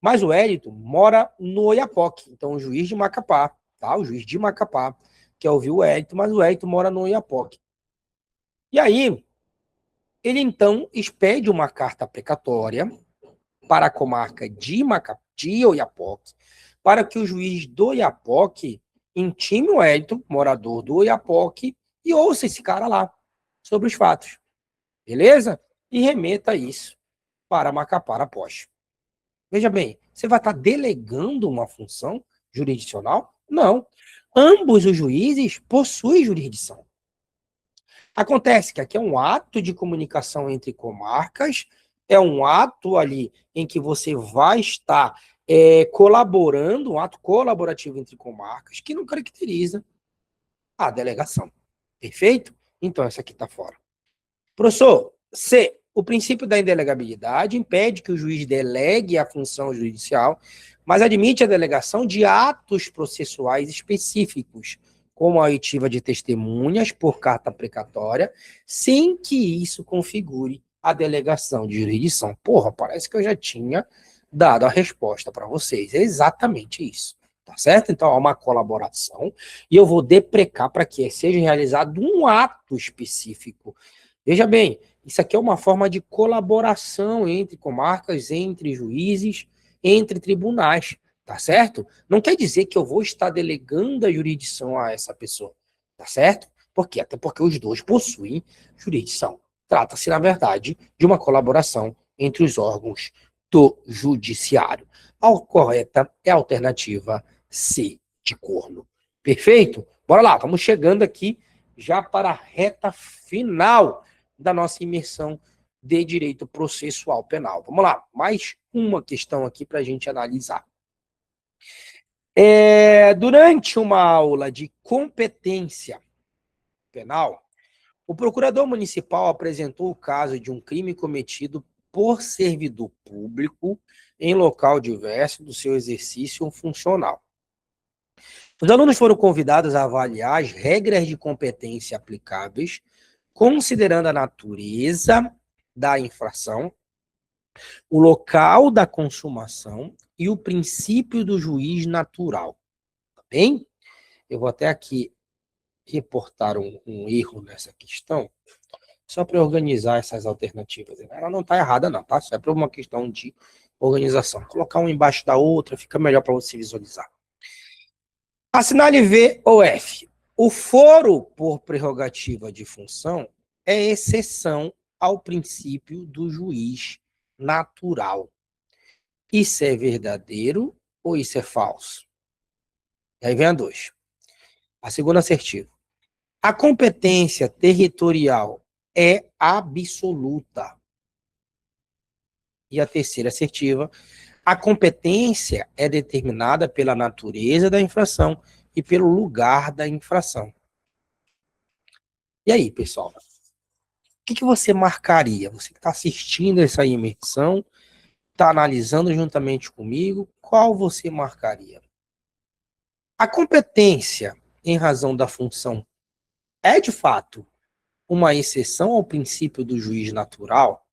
A: mas o Wellington mora no Oiapoque, então o juiz de Macapá, tá? O juiz de Macapá quer ouvir o Wellington, mas o Wellington mora no Oiapoque. E aí, ele então expede uma carta precatória para a comarca de Macapá, de Oiapoque, para que o juiz do Oiapoque intime o Wellington, morador do Oiapoque, e ouça esse cara lá sobre os fatos. Beleza? E remeta isso para Macapá após. Veja bem, você vai estar delegando uma função jurisdicional? Não. Ambos os juízes possuem jurisdição. Acontece que aqui é um ato de comunicação entre comarcas, é um ato ali em que você vai estar colaborando, um ato colaborativo entre comarcas, que não caracteriza a delegação. Perfeito? Então, essa aqui está fora. Professor, C. O princípio da indelegabilidade impede que o juiz delegue a função judicial, mas admite a delegação de atos processuais específicos, como a oitiva de testemunhas por carta precatória, sem que isso configure a delegação de jurisdição. Porra, parece que eu já tinha dado a resposta para vocês. É exatamente isso. Tá certo? Então, há uma colaboração e eu vou deprecar para que seja realizado um ato específico. Veja bem, Isso aqui é uma forma de colaboração entre comarcas, entre juízes, entre tribunais, tá certo? Não quer dizer que eu vou estar delegando a jurisdição a essa pessoa, tá certo? Por quê? Até porque os dois possuem jurisdição. Trata-se, na verdade, de uma colaboração entre os órgãos do judiciário. A correta é a alternativa C, de corno. Perfeito? Bora lá, estamos chegando aqui já para a reta final da nossa imersão de direito processual penal. Vamos lá, mais uma questão aqui para a gente analisar. Durante uma aula de competência penal, o procurador municipal apresentou o caso de um crime cometido por servidor público em local diverso do seu exercício funcional. Os alunos foram convidados a avaliar as regras de competência aplicáveis, considerando a natureza da infração, o local da consumação e o princípio do juiz natural. Tá bem? Eu vou até aqui reportar um erro nessa questão, só para organizar essas alternativas. Ela não está errada, não, tá? Só é para uma questão de organização. Colocar uma embaixo da outra fica melhor para você visualizar. Assinale V ou F. O foro por prerrogativa de função é exceção ao princípio do juiz natural. Isso é verdadeiro ou isso é falso? E aí vem a 2. A segunda assertiva. A competência territorial é absoluta. E a terceira assertiva. A competência é determinada pela natureza da infração e pelo lugar da infração. E aí, pessoal? O que você marcaria? Você que está assistindo essa imersão, está analisando juntamente comigo, qual você marcaria? A competência, em razão da função, é de fato uma exceção ao princípio do juiz natural?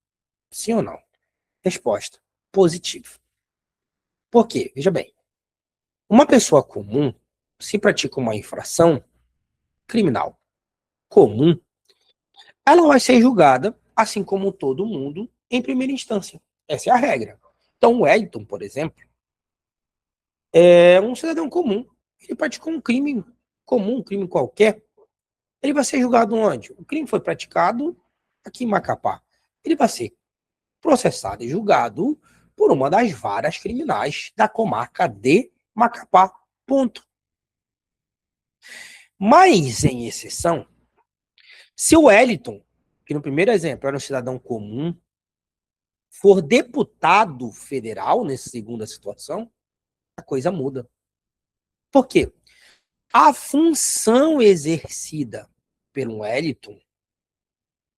A: Sim ou não? Resposta: positivo. Por quê? Veja bem. Uma pessoa comum, se pratica uma infração criminal comum, ela vai ser julgada, assim como todo mundo, em primeira instância. Essa é a regra. Então, o Wellington, por exemplo, é um cidadão comum. Ele praticou um crime comum, um crime qualquer. Ele vai ser julgado onde? O crime foi praticado aqui em Macapá. Ele vai ser processado e julgado por uma das varas criminais da comarca de Macapá. Ponto. Mas, em exceção, se o Wellington, que no primeiro exemplo era um cidadão comum, for deputado federal, nessa segunda situação, a coisa muda. Por quê? A função exercida pelo Wellington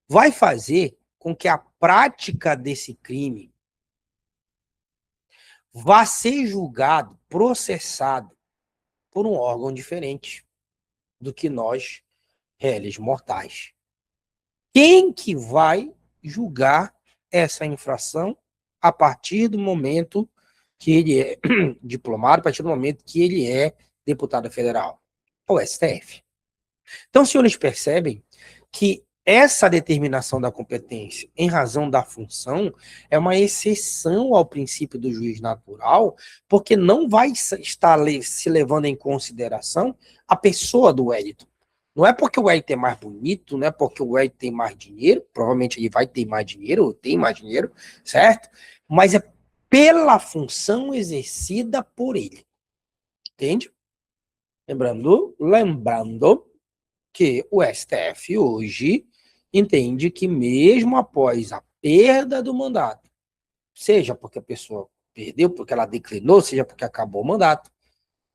A: vai fazer com que a prática desse crime vá ser julgado, processado por um órgão diferente do que nós, réis mortais. Quem que vai julgar essa infração a partir do momento que ele é diplomado, a partir do momento que ele é deputado federal? O STF. Então, os senhores percebem que essa determinação da competência em razão da função é uma exceção ao princípio do juiz natural, porque não vai estar se levando em consideração a pessoa do Wellington. Não é porque o Wellington é mais bonito, não é porque o Wellington tem mais dinheiro, provavelmente ele vai ter mais dinheiro, ou tem mais dinheiro, certo? Mas é pela função exercida por ele. Entende? Lembrando que o STF hoje entende que mesmo após a perda do mandato, seja porque a pessoa perdeu, porque ela declinou, seja porque acabou o mandato,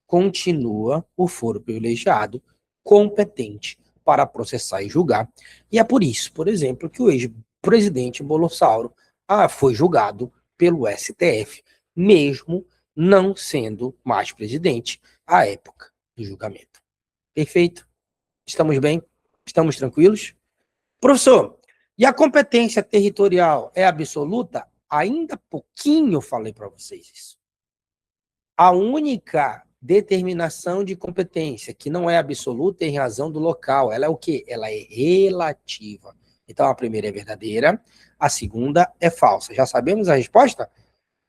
A: continua o foro privilegiado competente para processar e julgar. E é por isso, por exemplo, que o ex-presidente Bolsonaro foi julgado pelo STF, mesmo não sendo mais presidente à época do julgamento. Perfeito? Estamos bem? Estamos tranquilos? Professor, e a competência territorial é absoluta? Ainda pouquinho falei para vocês isso. A única determinação de competência que não é absoluta em razão do local, ela é o quê? Ela é relativa. Então, a primeira é verdadeira, a segunda é falsa. Já sabemos a resposta?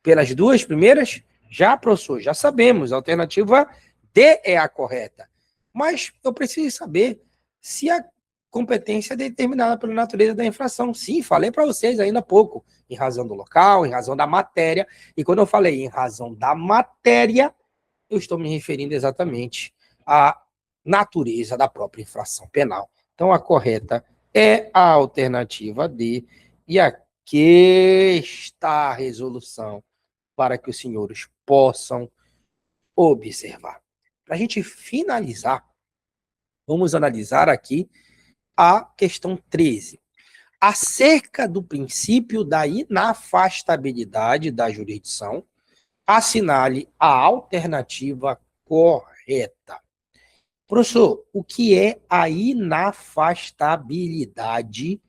A: Pelas duas primeiras? Já, professor, já sabemos. A alternativa D é a correta. Mas eu preciso saber se a competência é determinada pela natureza da infração. Sim, falei para vocês ainda há pouco, em razão do local, em razão da matéria. E quando eu falei em razão da matéria, eu estou me referindo exatamente à natureza da própria infração penal. Então, a correta é a alternativa D. E aqui está a resolução para que os senhores possam observar. Para a gente finalizar, vamos analisar aqui a questão 13. Acerca do princípio da inafastabilidade da jurisdição, assinale a alternativa correta. Professor, o que é a inafastabilidade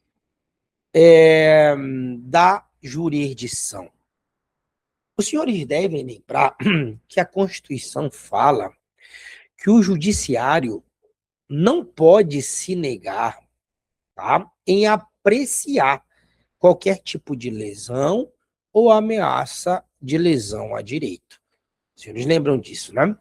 A: da jurisdição? Os senhores devem lembrar que a Constituição fala que o judiciário não pode se negar, tá, em apreciar qualquer tipo de lesão ou ameaça de lesão a direito. Os senhores lembram disso, né?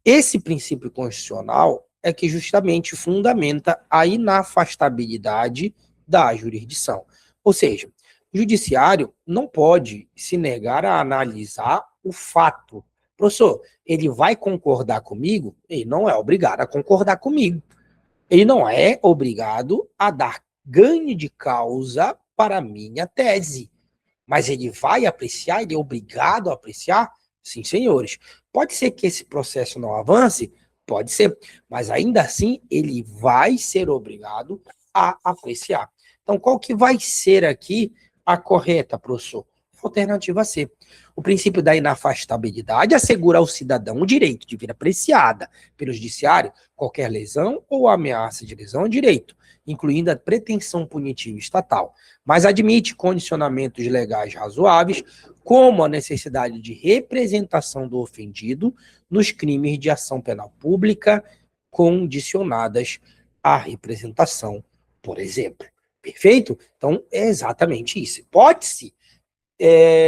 A: Esse princípio constitucional é que justamente fundamenta a inafastabilidade da jurisdição. Ou seja, o judiciário não pode se negar a analisar o fato. Professor, ele vai concordar comigo? Ele não é obrigado a concordar comigo. Ele não é obrigado a dar ganho de causa para a minha tese. Mas ele vai apreciar, ele é obrigado a apreciar? Sim, senhores. Pode ser que esse processo não avance? Pode ser. Mas ainda assim, ele vai ser obrigado a apreciar. Então, qual que vai ser aqui a correta, professor? Alternativa C. O princípio da inafastabilidade assegura ao cidadão o direito de vir apreciada pelo judiciário qualquer lesão ou ameaça de lesão ao direito, incluindo a pretensão punitiva estatal, mas admite condicionamentos legais razoáveis, como a necessidade de representação do ofendido nos crimes de ação penal pública condicionadas à representação, por exemplo. Perfeito? Então, é exatamente isso. Pode-se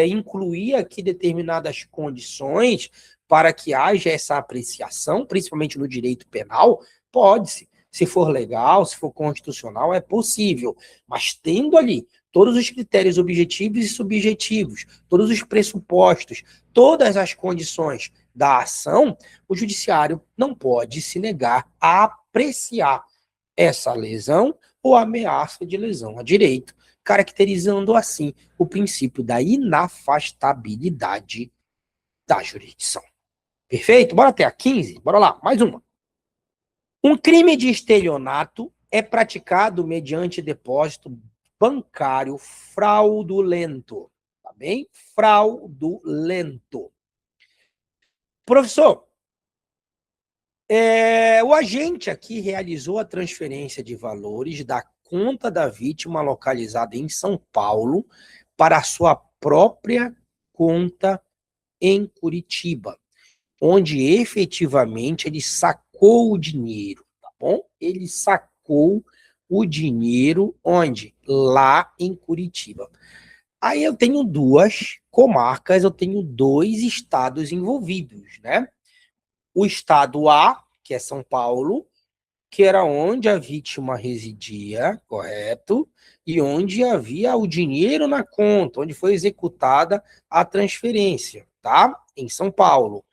A: incluir aqui determinadas condições para que haja essa apreciação, principalmente no direito penal? Pode-se. Se for legal, se for constitucional, é possível. Mas tendo ali todos os critérios objetivos e subjetivos, todos os pressupostos, todas as condições da ação, o judiciário não pode se negar a apreciar essa lesão ou ameaça de lesão a direito, caracterizando assim o princípio da inafastabilidade da jurisdição. Perfeito? Bora até a 15? Bora lá, mais uma. Um crime de estelionato é praticado mediante depósito bancário fraudulento. Tá bem? Fraudulento. Professor, o agente aqui realizou a transferência de valores da conta da vítima localizada em São Paulo para a sua própria conta em Curitiba, onde efetivamente ele sacou o dinheiro, tá bom? Ele sacou o dinheiro onde? Lá em Curitiba. Aí eu tenho duas comarcas, eu tenho dois estados envolvidos, né? O estado A, que é São Paulo, que era onde a vítima residia, correto? E onde havia o dinheiro na conta, onde foi executada a transferência, tá? Em São Paulo.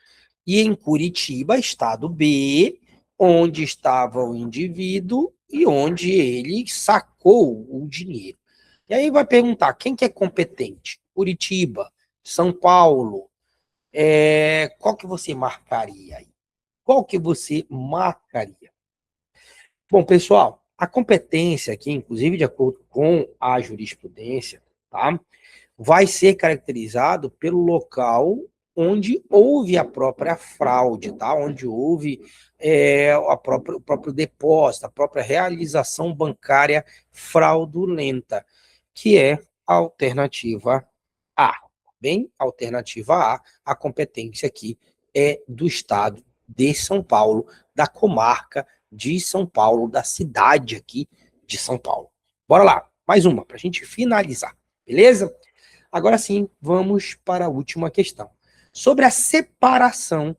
A: E em Curitiba, estado B, onde estava o indivíduo e onde ele sacou o dinheiro. E aí vai perguntar, quem que é competente? Curitiba, São Paulo, qual que você marcaria aí? Qual que você marcaria? Bom, pessoal, a competência aqui, inclusive de acordo com a jurisprudência, tá, vai ser caracterizado pelo local onde houve a própria fraude, tá? Onde houve o próprio depósito, a própria realização bancária fraudulenta, que é a alternativa A. Bem, alternativa a competência aqui é do estado de São Paulo, da comarca de São Paulo, da cidade aqui de São Paulo. Bora lá. Mais uma, para a gente finalizar, beleza? Agora sim, vamos para a última questão. Sobre a separação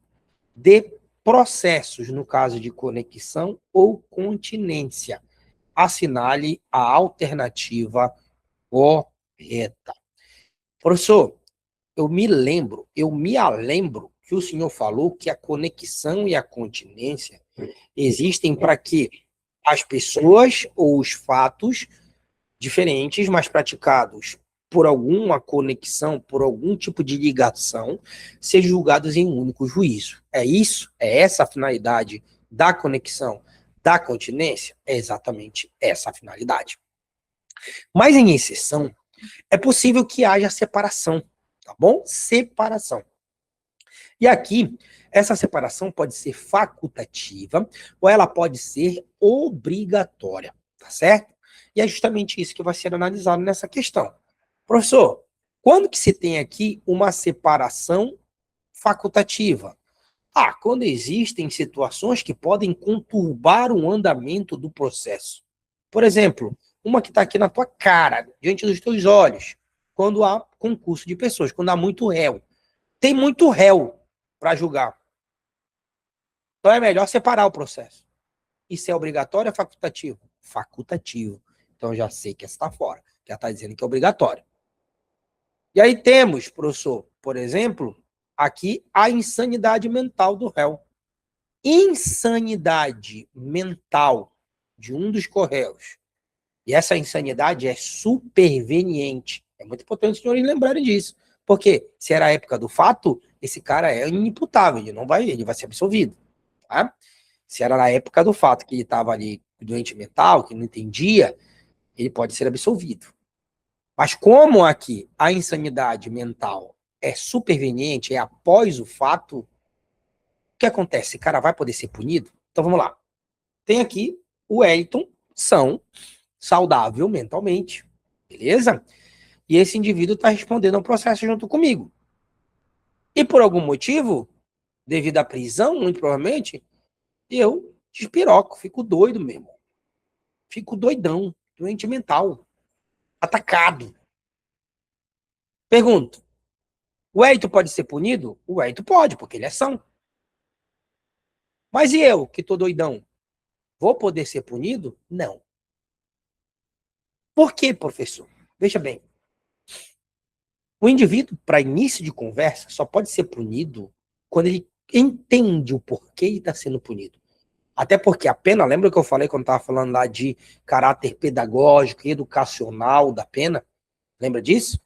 A: de processos, no caso de conexão ou continência. Assinale a alternativa correta. Professor, eu me lembro que o senhor falou que a conexão e a continência existem para que as pessoas ou os fatos diferentes, mas praticados por alguma conexão, por algum tipo de ligação, sejam julgados em um único juízo. É isso? É essa a finalidade da conexão, da continência? É exatamente essa a finalidade. Mas em exceção, é possível que haja separação, tá bom? Separação. E aqui, essa separação pode ser facultativa ou ela pode ser obrigatória, tá certo? E é justamente isso que vai ser analisado nessa questão. Professor, quando que se tem aqui uma separação facultativa? Quando existem situações que podem conturbar o andamento do processo. Por exemplo, uma que está aqui na tua cara, diante dos teus olhos, quando há concurso de pessoas, quando há muito réu. Tem muito réu para julgar. Então é melhor separar o processo. Isso é obrigatório ou facultativo? Facultativo. Então eu já sei que essa está fora. Já está dizendo que é obrigatório. E aí temos, professor, por exemplo, aqui a insanidade mental do réu. Insanidade mental de um dos corréus. E essa insanidade é superveniente. É muito importante os senhores lembrarem disso. Porque se era a época do fato, esse cara é inimputável, ele vai ser absolvido. Tá? Se era na época do fato que ele estava ali doente mental, que não entendia, ele pode ser absolvido. Mas como aqui a insanidade mental é superveniente, é após o fato, o que acontece? Esse cara vai poder ser punido? Então vamos lá. Tem aqui o Wellington, são saudável mentalmente, beleza? E esse indivíduo está respondendo ao processo junto comigo. E por algum motivo, devido à prisão, muito provavelmente, eu despiroco, fico doido mesmo. Fico doidão, doente mental, atacado. Pergunto, o Wellington pode ser punido? O Wellington pode, porque ele é são. Mas e eu, que tô doidão? Vou poder ser punido? Não. Por quê, professor? Veja bem. O indivíduo, para início de conversa, só pode ser punido quando ele entende o porquê ele está sendo punido. Até porque a pena, lembra que eu falei quando estava falando lá de caráter pedagógico e educacional da pena? Lembra disso?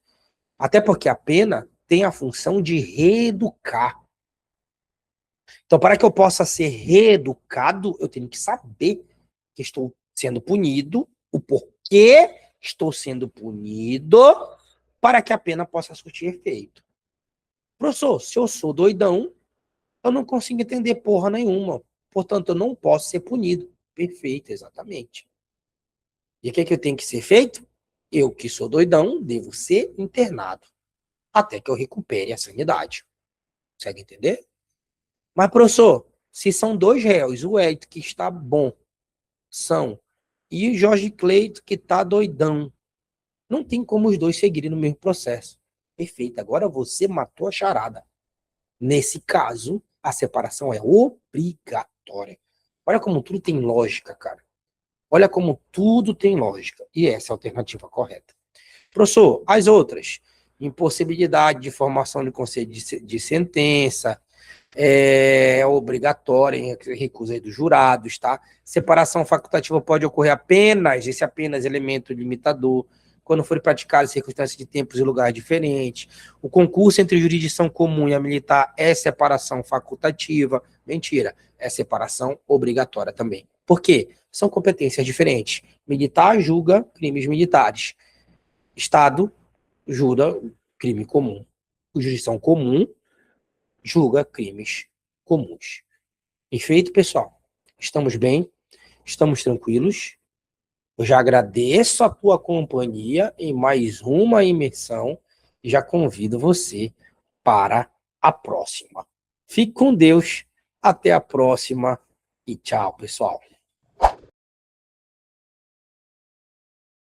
A: Até porque a pena tem a função de reeducar. Então, para que eu possa ser reeducado, eu tenho que saber que estou sendo punido, o porquê estou sendo punido, para que a pena possa surtir efeito. Professor, se eu sou doidão, eu não consigo entender porra nenhuma. Portanto, eu não posso ser punido. Perfeito, exatamente. E o que eu tenho que ser feito? Eu, que sou doidão, devo ser internado. Até que eu recupere a sanidade. Consegue entender? Mas, professor, se são dois réus, o Hélito, que está bom, são, e o Jorge Cleito, que está doidão, não tem como os dois seguirem no mesmo processo. Perfeito. Agora você matou a charada. Nesse caso, a separação é obrigatória. Olha como tudo tem lógica, cara. Olha como tudo tem lógica. E essa é a alternativa correta. Professor, as outras. Impossibilidade de formação de conselho de sentença, é obrigatória em recusa dos jurados, tá? Separação facultativa pode ocorrer apenas, esse apenas elemento limitador, quando forem praticadas circunstâncias de tempos e lugares diferentes. O concurso entre jurisdição comum e a militar é separação facultativa. Mentira, é separação obrigatória também. Por quê? São competências diferentes. Militar julga crimes militares. Estado julga crime comum. Jurisdição comum julga crimes comuns. Perfeito, pessoal? Estamos bem? Estamos tranquilos? Eu já agradeço a tua companhia em mais uma imersão e já convido você para a próxima. Fique com Deus. Até a próxima e tchau, pessoal.